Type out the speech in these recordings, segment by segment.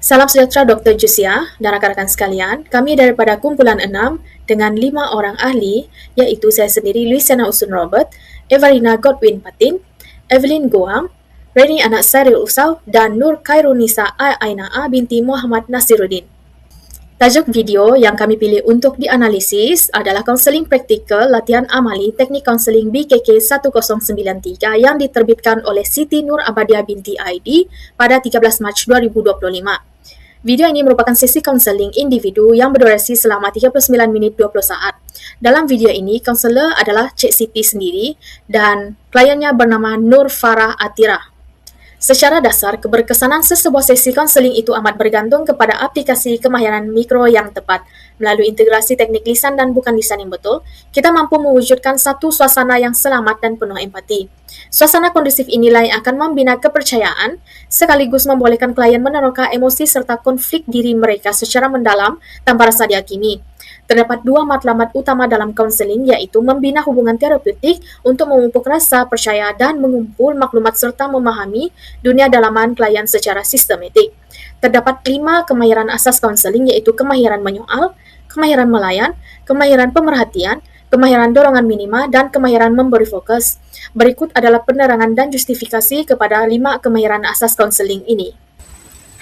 Salam sejahtera Dr. Jusia dan rakan-rakan sekalian. Kami daripada kumpulan 6 dengan 5 orang ahli, iaitu saya sendiri Luisiana Usun Robert, Evarina Godwin Patin, Evelyn Goham, Reni anak Saril Usau dan Nur Khairunisa Aina A binti Muhammad Nasiruddin. Tajuk video yang kami pilih untuk dianalisis adalah Kaunseling Praktikal Latihan Amali Teknik Kaunseling BKK 1093 yang diterbitkan oleh Siti Nur Abadia binti ID pada 13 Mac 2025. Video ini merupakan sesi kaunseling individu yang berdurasi selama 39 minit 20 saat. Dalam video ini, kaunselor adalah Cik Siti sendiri dan kliennya bernama Nur Farah Atira. Secara dasar, keberkesanan sesebuah sesi kaunseling itu amat bergantung kepada aplikasi kemahiran mikro yang tepat. Melalui integrasi teknik lisan dan bukan lisan yang betul, kita mampu mewujudkan satu suasana yang selamat dan penuh empati. Suasana kondusif inilah yang akan membina kepercayaan, sekaligus membolehkan klien meneroka emosi serta konflik diri mereka secara mendalam tanpa rasa dihakimi. Terdapat dua matlamat utama dalam kaunseling, iaitu membina hubungan terapeutik untuk memupuk rasa percaya dan mengumpul maklumat serta memahami dunia dalaman klien secara sistematik. Terdapat 5 kemahiran asas kaunseling, iaitu kemahiran menyoal, kemahiran melayan, kemahiran pemerhatian, kemahiran dorongan minima, dan kemahiran memberi fokus. Berikut adalah penerangan dan justifikasi kepada 5 kemahiran asas kaunseling ini.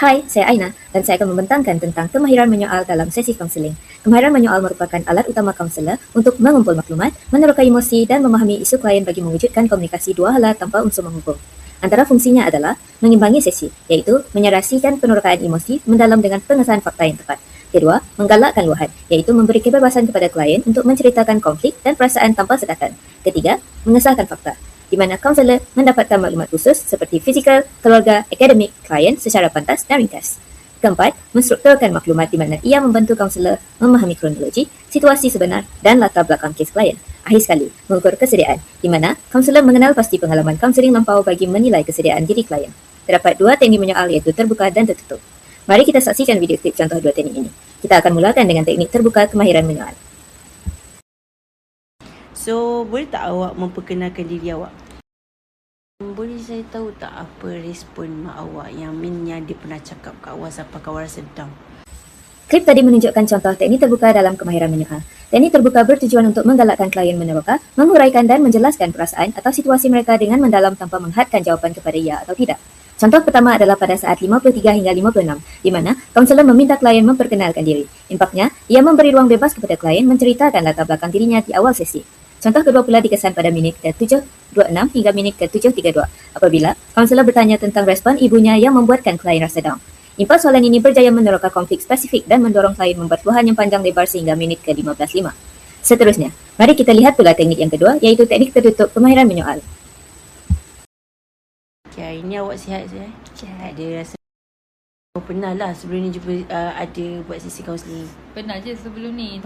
Hai, saya Aina dan saya akan membentangkan tentang kemahiran menyoal dalam sesi kaunseling. Kemahiran menyoal merupakan alat utama kaunselor untuk mengumpul maklumat, meneroka emosi dan memahami isu klien bagi mewujudkan komunikasi dua hala tanpa unsur menghubung. Antara fungsinya adalah mengimbangi sesi, iaitu menyerasikan penerokaan emosi mendalam dengan pengesahan fakta yang tepat. Kedua, menggalakkan luahan, iaitu memberi kebebasan kepada klien untuk menceritakan konflik dan perasaan tanpa sekatan. Ketiga, mengesahkan fakta, di mana kaunselor mendapatkan maklumat khusus seperti fizikal, keluarga, akademik, klien secara pantas dan ringkas. Keempat, menstrukturkan maklumat di mana ia membantu kaunselor memahami kronologi, situasi sebenar dan latar belakang kes klien. Akhir sekali, mengukur kesediaan, di mana kaunselor mengenal pasti pengalaman kaunseling lampau bagi menilai kesediaan diri klien. Terdapat 2 teknik menyoal, iaitu terbuka dan tertutup. Mari kita saksikan video klip contoh 2 teknik ini. Kita akan mulakan dengan teknik terbuka kemahiran menyoal. So, boleh tak awak memperkenalkan diri awak? Boleh saya tahu tak apa respon mak awak yang dia pernah cakap kat awak sampai awak rasa down? Klip tadi menunjukkan contoh teknik terbuka dalam kemahiran menyoal. Teknik terbuka bertujuan untuk menggalakkan klien meneroka, menguraikan dan menjelaskan perasaan atau situasi mereka dengan mendalam tanpa menghadkan jawapan kepada ya atau tidak. Contoh pertama adalah pada saat 53 hingga 56, di mana kaunselor meminta klien memperkenalkan diri. Impaknya, ia memberi ruang bebas kepada klien menceritakan latar belakang dirinya di awal sesi. Contoh kedua pula dikesan pada minit ke-7.26 hingga minit ke-7.32 apabila kaunselor bertanya tentang respon ibunya yang membuatkan klien rasa down. Impak soalan ini berjaya meneroka konflik spesifik dan mendorong klien membuat luahan yang panjang lebar sehingga minit ke-15.5. Seterusnya, mari kita lihat pula teknik yang kedua, iaitu teknik tertutup kemahiran menyoal. Okay, ini awak sihat saya? Sihat. Ada rasa pernah lah sebelum ni jumpa ada buat sesi kaunseling? Pernah je sebelum ni.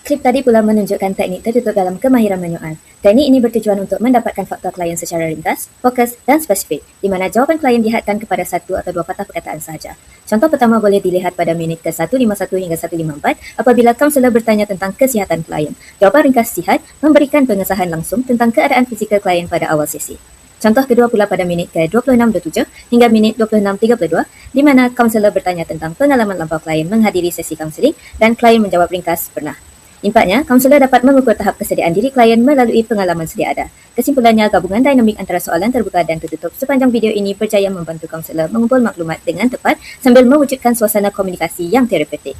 Klip tadi pula menunjukkan teknik tertutup dalam kemahiran menyoal. Teknik ini bertujuan untuk mendapatkan fakta klien secara ringkas, fokus dan spesifik, di mana jawapan klien dihadkan kepada 1 atau 2 patah perkataan sahaja. Contoh pertama boleh dilihat pada minit ke-151 hingga 154 apabila kaunselor bertanya tentang kesihatan klien. Jawapan ringkas sihat memberikan pengesahan langsung tentang keadaan fizikal klien pada awal sesi. Contoh kedua pula pada minit ke-26.27 hingga minit 26.32, di mana kaunselor bertanya tentang pengalaman lampau klien menghadiri sesi kaunseling dan klien menjawab ringkas pernah. Impaknya, kaunselor dapat mengukur tahap kesediaan diri klien melalui pengalaman sedia ada. Kesimpulannya, gabungan dinamik antara soalan terbuka dan tertutup sepanjang video ini berjaya membantu kaunselor mengumpul maklumat dengan tepat sambil mewujudkan suasana komunikasi yang terapeutik.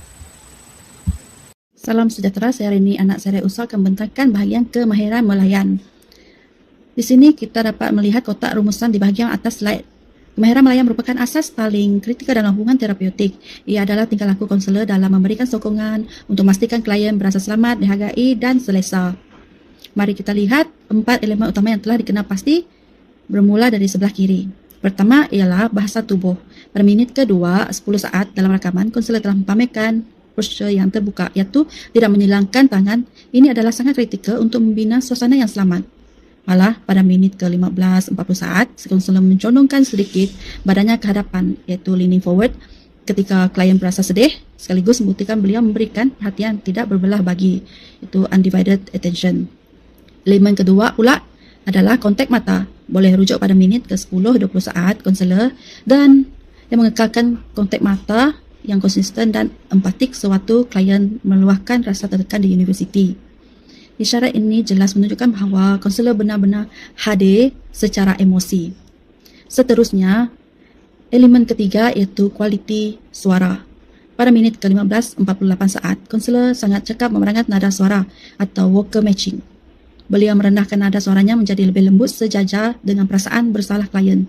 Salam sejahtera, saya Reni anak Saril Usau akan membentangkan bahagian kemahiran melayan. Di sini kita dapat melihat kotak rumusan di bahagian atas slide. Kemahiran melayan merupakan asas paling kritikal dalam hubungan terapeutik. Ia adalah tingkah laku kaunselor dalam memberikan sokongan untuk memastikan klien berasa selamat, dihargai dan selesa. Mari kita lihat 4 elemen utama yang telah dikenal pasti bermula dari sebelah kiri. Pertama ialah bahasa tubuh. Pada minit kedua, 10 saat dalam rakaman, kaunselor telah mempamerkan posture yang terbuka, iaitu tidak menyilangkan tangan. Ini adalah sangat kritikal untuk membina suasana yang selamat. Malah pada minit ke-15, 40 saat, kaunselor mencondongkan sedikit badannya ke hadapan, iaitu leaning forward ketika klien berasa sedih, sekaligus membuktikan beliau memberikan perhatian tidak berbelah bagi, itu undivided attention. Elemen kedua pula adalah kontak mata. Boleh rujuk pada minit ke-10, 20 saat kaunselor dan Dia mengekalkan kontak mata yang konsisten dan empatik sewaktu klien meluahkan rasa tertekan di universiti. Isyarat ini jelas menunjukkan bahawa kaunselor benar-benar hadir secara emosi. Seterusnya, elemen ketiga iaitu kualiti suara. Pada minit ke-15.48 saat, kaunselor sangat cekap memerankan nada suara atau vocal matching. Beliau merendahkan nada suaranya menjadi lebih lembut sejajar dengan perasaan bersalah klien.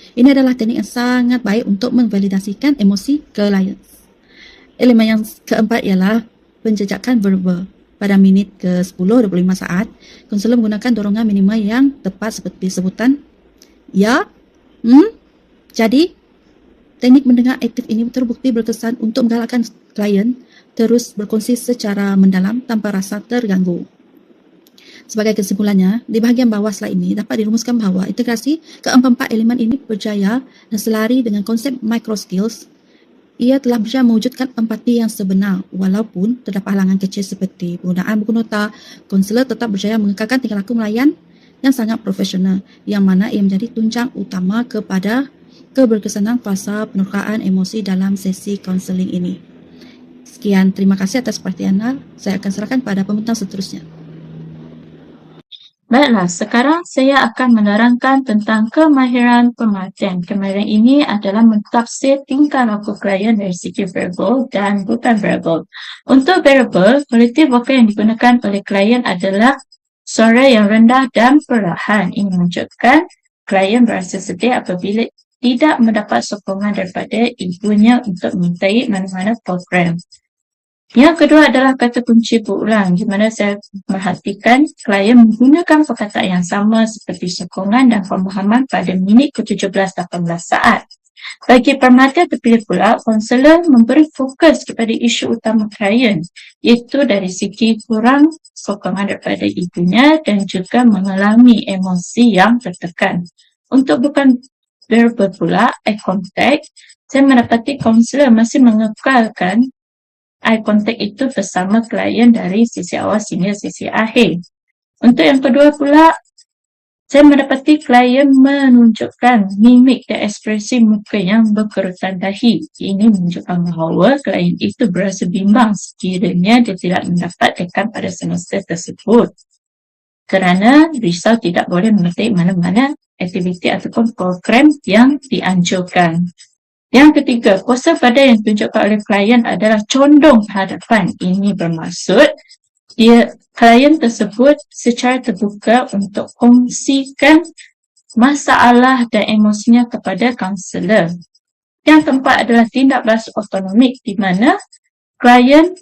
Ini adalah teknik yang sangat baik untuk memvalidasikan emosi klien. Elemen yang keempat ialah penjejakan verbal. Pada minit ke-10.25 saat, kaunselor menggunakan dorongan minimal yang tepat seperti sebutan ya, jadi. Teknik mendengar aktif ini terbukti berkesan untuk menggalakkan klien terus berkongsi secara mendalam tanpa rasa terganggu. Sebagai kesimpulannya, di bahagian bawah slide ini dapat dirumuskan bahawa integrasi keempat-empat elemen ini berjaya dan selari dengan konsep micro skills. Ia telah berjaya mewujudkan empati yang sebenar walaupun terdapat halangan kecil seperti penggunaan buku nota. Kaunselor tetap berjaya mengekalkan tingkah laku melayan yang sangat profesional, yang mana ia menjadi tunjang utama kepada keberkesanan fasa penerokaan emosi dalam sesi kaunseling ini. Sekian, terima kasih atas perhatian anda. Saya akan serahkan pada pembentang seterusnya. Baiklah, sekarang saya akan menerangkan tentang kemahiran pemerhatian. Kemahiran ini adalah mentafsir tingkah laku klien dari segi verbal dan bukan verbal. Untuk verbal, kualiti vokal yang digunakan oleh klien adalah suara yang rendah dan perlahan. Ini menunjukkan klien berasa sedih apabila tidak mendapat sokongan daripada ibunya untuk menyertai mana-mana program. Yang kedua adalah kata kunci berulang, di mana saya merhatikan klien menggunakan perkataan yang sama seperti sokongan dan pemahaman pada minit ke-17-18 saat. Bagi pemerhatian terpilih pula, kaunselor memberi fokus kepada isu utama klien, iaitu dari segi kurang sokongan daripada ibunya dan juga mengalami emosi yang tertekan. Untuk bukan verbal pula, eye contact, saya mendapati kaunselor masih mengekalkan eye contact itu bersama klien dari sisi awal hingga sisi akhir. Untuk yang kedua pula, saya mendapati klien menunjukkan mimik dan ekspresi muka yang berkerutan dahi. Ini menunjukkan bahawa klien itu berasa bimbang sekiranya dia tidak mendapat tekan pada semester tersebut, kerana risau tidak boleh menyertai mana-mana aktiviti ataupun program yang dianjurkan. Yang ketiga, kuasa badan yang ditunjukkan oleh klien adalah condong ke hadapan. Ini bermaksud klien tersebut secara terbuka untuk kongsikan masalah dan emosinya kepada kaunselor. Yang keempat adalah tindak balas autonomik, di mana klien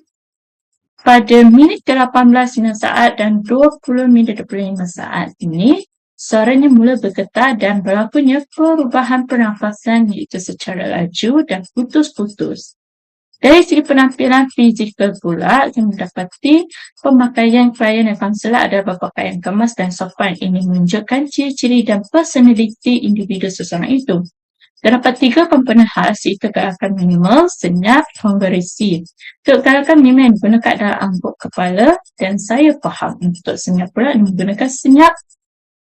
pada minit ke-18 saat dan 20 minit 25 saat ini, suaranya mula bergetar dan berlakunya perubahan pernafasan iaitu secara laju dan putus-putus. Dari segi penampilan fizikal pula, kita mendapati pemakaian klien dan kaunselor adalah berpakaian kemas dan sopan. Ini menunjukkan ciri-ciri dan personaliti individu seseorang itu. Terdapat 3 komponen khas, iaitu gerakan minimal, senyap, konversi. Untuk gerakan minimal yang digunakan adalah angguk kepala dan saya faham. Untuk senyap pula menggunakan senyap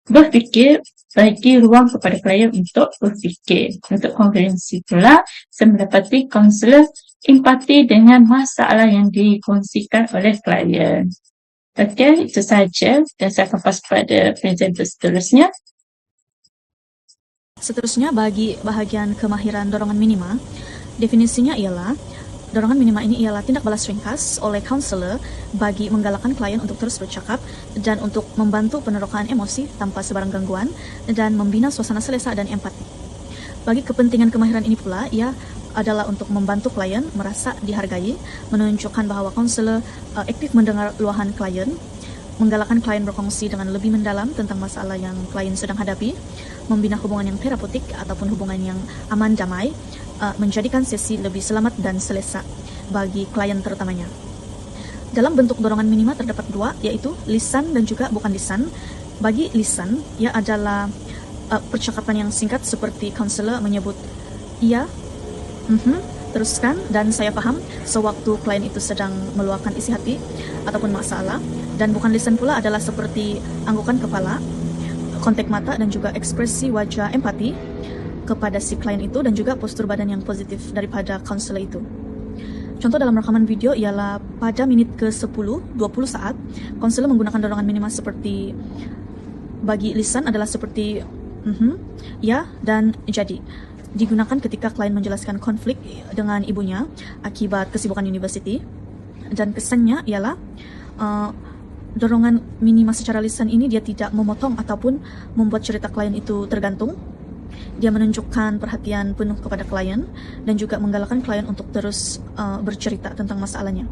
berfikir, bagi ruang kepada klien untuk berfikir. Untuk konferensi pula, saya mendapati kaunselor empati dengan masalah yang dikongsikan oleh klien. Okey, itu sahaja dan saya akan pas pada presenter seterusnya. Seterusnya, bagi bahagian kemahiran dorongan minima, definisinya ialah dorongan minima ini ialah tindak balas ringkas oleh kaunselor bagi menggalakkan klien untuk terus bercakap dan untuk membantu penerokaan emosi tanpa sebarang gangguan dan membina suasana selesa dan empati. Bagi kepentingan kemahiran ini pula, ia adalah untuk membantu klien merasa dihargai, menunjukkan bahawa kaunselor aktif mendengar luahan klien, menggalakkan klien berkongsi dengan lebih mendalam tentang masalah yang klien sedang hadapi, membina hubungan yang terapeutik ataupun hubungan yang aman damai, menjadikan sesi lebih selamat dan selesa bagi klien terutamanya. Dalam bentuk dorongan minima terdapat 2, yaitu lisan dan juga bukan lisan. Bagi lisan, ia adalah percakapan yang singkat seperti kaunselor menyebut iya, teruskan dan saya faham sewaktu klien itu sedang meluahkan isi hati ataupun masalah. Dan bukan lisan pula adalah seperti anggukan kepala, kontak mata dan juga ekspresi wajah empati. kepada si klien itu dan juga postur badan yang positif daripada kaunselor itu. Contoh dalam rekaman video ialah pada menit ke-10, 20 saat, kaunselor menggunakan dorongan minima seperti bagi lisan adalah seperti ya dan jadi. Digunakan ketika klien menjelaskan konflik dengan ibunya akibat kesibukan universiti, dan kesannya ialah dorongan minima secara lisan ini dia tidak memotong ataupun membuat cerita klien itu tergantung. Dia menunjukkan perhatian penuh kepada klien dan juga menggalakkan klien untuk terus bercerita tentang masalahnya.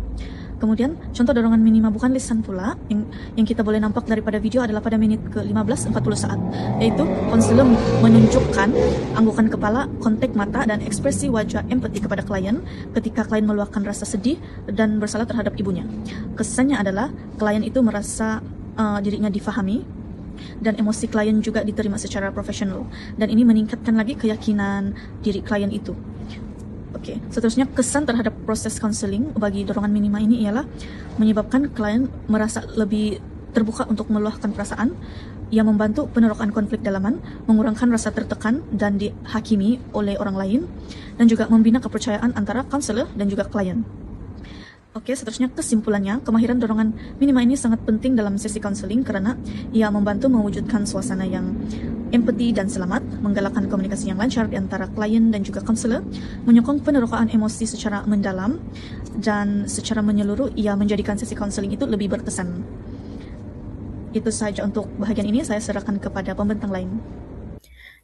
Kemudian, contoh dorongan minima bukan lisan pula yang kita boleh nampak daripada video adalah pada menit ke-15 40 saat, yaitu konselor menunjukkan anggukan kepala, kontak mata dan ekspresi wajah empati kepada klien ketika klien meluahkan rasa sedih dan bersalah terhadap ibunya. Kesannya adalah klien itu merasa dirinya difahami dan emosi klien juga diterima secara profesional, dan ini meningkatkan lagi keyakinan diri klien itu. Oke, seterusnya kesan terhadap proses konseling bagi dorongan minima ini ialah menyebabkan klien merasa lebih terbuka untuk meluahkan perasaan, yang membantu penerokan konflik dalaman, mengurangkan rasa tertekan dan dihakimi oleh orang lain, dan juga membina kepercayaan antara konselor dan juga klien. Oke, seterusnya kesimpulannya, kemahiran dorongan minima ini sangat penting dalam sesi konseling karena ia membantu mewujudkan suasana yang empati dan selamat, menggalakkan komunikasi yang lancar di antara klien dan juga konselor, menyokong penerokaan emosi secara mendalam, dan secara menyeluruh ia menjadikan sesi konseling itu lebih berkesan. Itu saja untuk bahagian ini, saya serahkan kepada pembentang lain.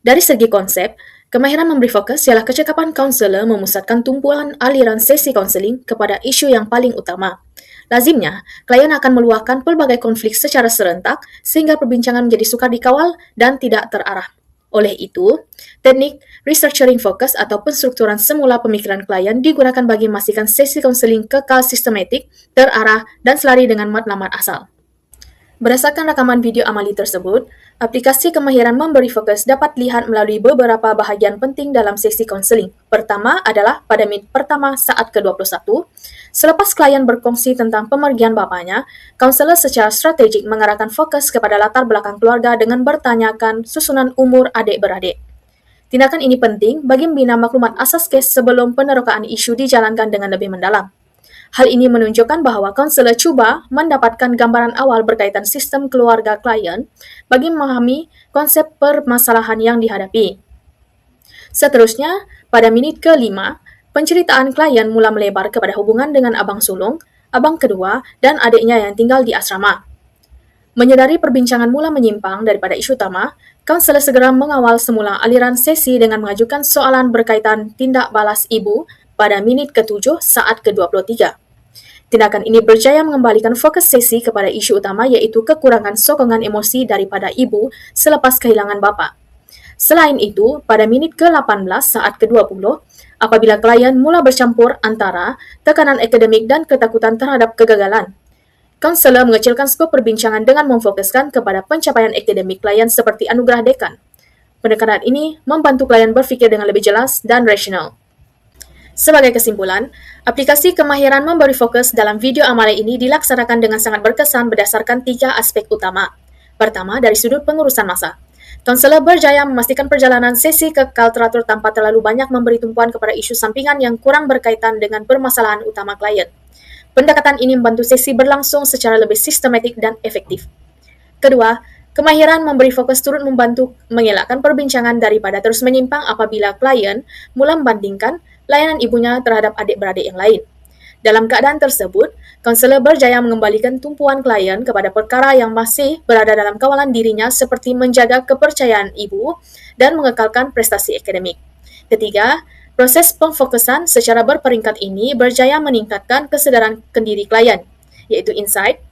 Dari segi konsep, kemahiran memberi fokus ialah kecekapan kaunselor memusatkan tumpuan aliran sesi konseling kepada isu yang paling utama. Lazimnya, klien akan meluahkan pelbagai konflik secara serentak sehingga perbincangan menjadi sukar dikawal dan tidak terarah. Oleh itu, teknik restructuring focus atau penstrukturan semula pemikiran klien digunakan bagi memastikan sesi konseling kekal sistematik, terarah, dan selari dengan matlamat asal. Berdasarkan rekaman video amali tersebut, aplikasi kemahiran memberi fokus dapat dilihat melalui beberapa bahagian penting dalam sesi konseling. Pertama adalah pada menit pertama saat ke-21, selepas klien berkongsi tentang pemergian bapaknya, kaunselor secara strategik mengarahkan fokus kepada latar belakang keluarga dengan bertanyakan susunan umur adik-beradik. Tindakan ini penting bagi membina maklumat asas kes sebelum penerokaan isu dijalankan dengan lebih mendalam. Hal ini menunjukkan bahawa kaunselor cuba mendapatkan gambaran awal berkaitan sistem keluarga klien bagi memahami konsep permasalahan yang dihadapi. Seterusnya, pada menit ke-5, penceritaan klien mula melebar kepada hubungan dengan abang sulung, abang kedua, dan adiknya yang tinggal di asrama. Menyedari perbincangan mula menyimpang daripada isu utama, kaunselor segera mengawal semula aliran sesi dengan mengajukan soalan berkaitan tindak balas ibu pada menit ke-7 saat ke-23. Tindakan ini berjaya mengembalikan fokus sesi kepada isu utama, iaitu kekurangan sokongan emosi daripada ibu selepas kehilangan bapa. Selain itu, pada menit ke-18 saat ke-20, apabila klien mula bercampur antara tekanan akademik dan ketakutan terhadap kegagalan, kaunselor mengecilkan skop perbincangan dengan memfokuskan kepada pencapaian akademik klien seperti anugerah dekan. Pendekatan ini membantu klien berfikir dengan lebih jelas dan rasional. Sebagai kesimpulan, aplikasi kemahiran memberi fokus dalam video amali ini dilaksanakan dengan sangat berkesan berdasarkan 3 aspek utama. Pertama, dari sudut pengurusan masa. Kaunselor berjaya memastikan perjalanan sesi kekal teratur tanpa terlalu banyak memberi tumpuan kepada isu sampingan yang kurang berkaitan dengan permasalahan utama klien. Pendekatan ini membantu sesi berlangsung secara lebih sistematik dan efektif. Kedua, kemahiran memberi fokus turut membantu mengelakkan perbincangan daripada terus menyimpang apabila klien mula membandingkan layanan ibunya terhadap adik-beradik yang lain. Dalam keadaan tersebut, kaunselor berjaya mengembalikan tumpuan klien kepada perkara yang masih berada dalam kawalan dirinya seperti menjaga kepercayaan ibu dan mengekalkan prestasi akademik. Ketiga, proses pemfokusan secara berperingkat ini berjaya meningkatkan kesedaran diri klien, yaitu insight.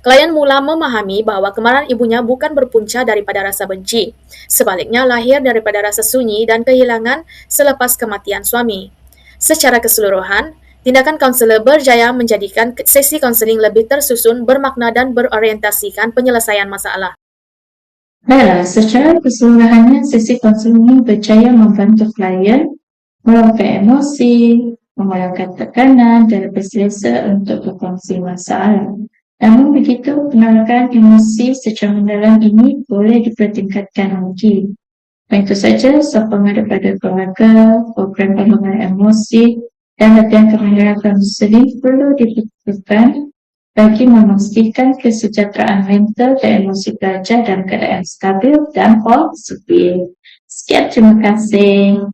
Klien mula memahami bahawa kemarahan ibunya bukan berpunca daripada rasa benci. Sebaliknya, lahir daripada rasa sunyi dan kehilangan selepas kematian suami. Secara keseluruhan, tindakan kaunselor berjaya menjadikan sesi konseling lebih tersusun, bermakna dan berorientasikan penyelesaian masalah. Baiklah, secara keseluruhannya sesi konseling ini berjaya membantu klien meluapkan emosi, mengurangkan tekanan dan berselesa untuk berkongsi masalah. Namun begitu, penolakan emosi secara mendalam ini boleh dipertingkatkan lagi. Itu saja sokongan daripada keluarga, program pengembangan emosi, dan latihan kemahiran kaunseling perlu dibutuhkan bagi memastikan kesejahteraan mental dan emosi pelajar dalam keadaan stabil dan positif. Sekian, terima kasih.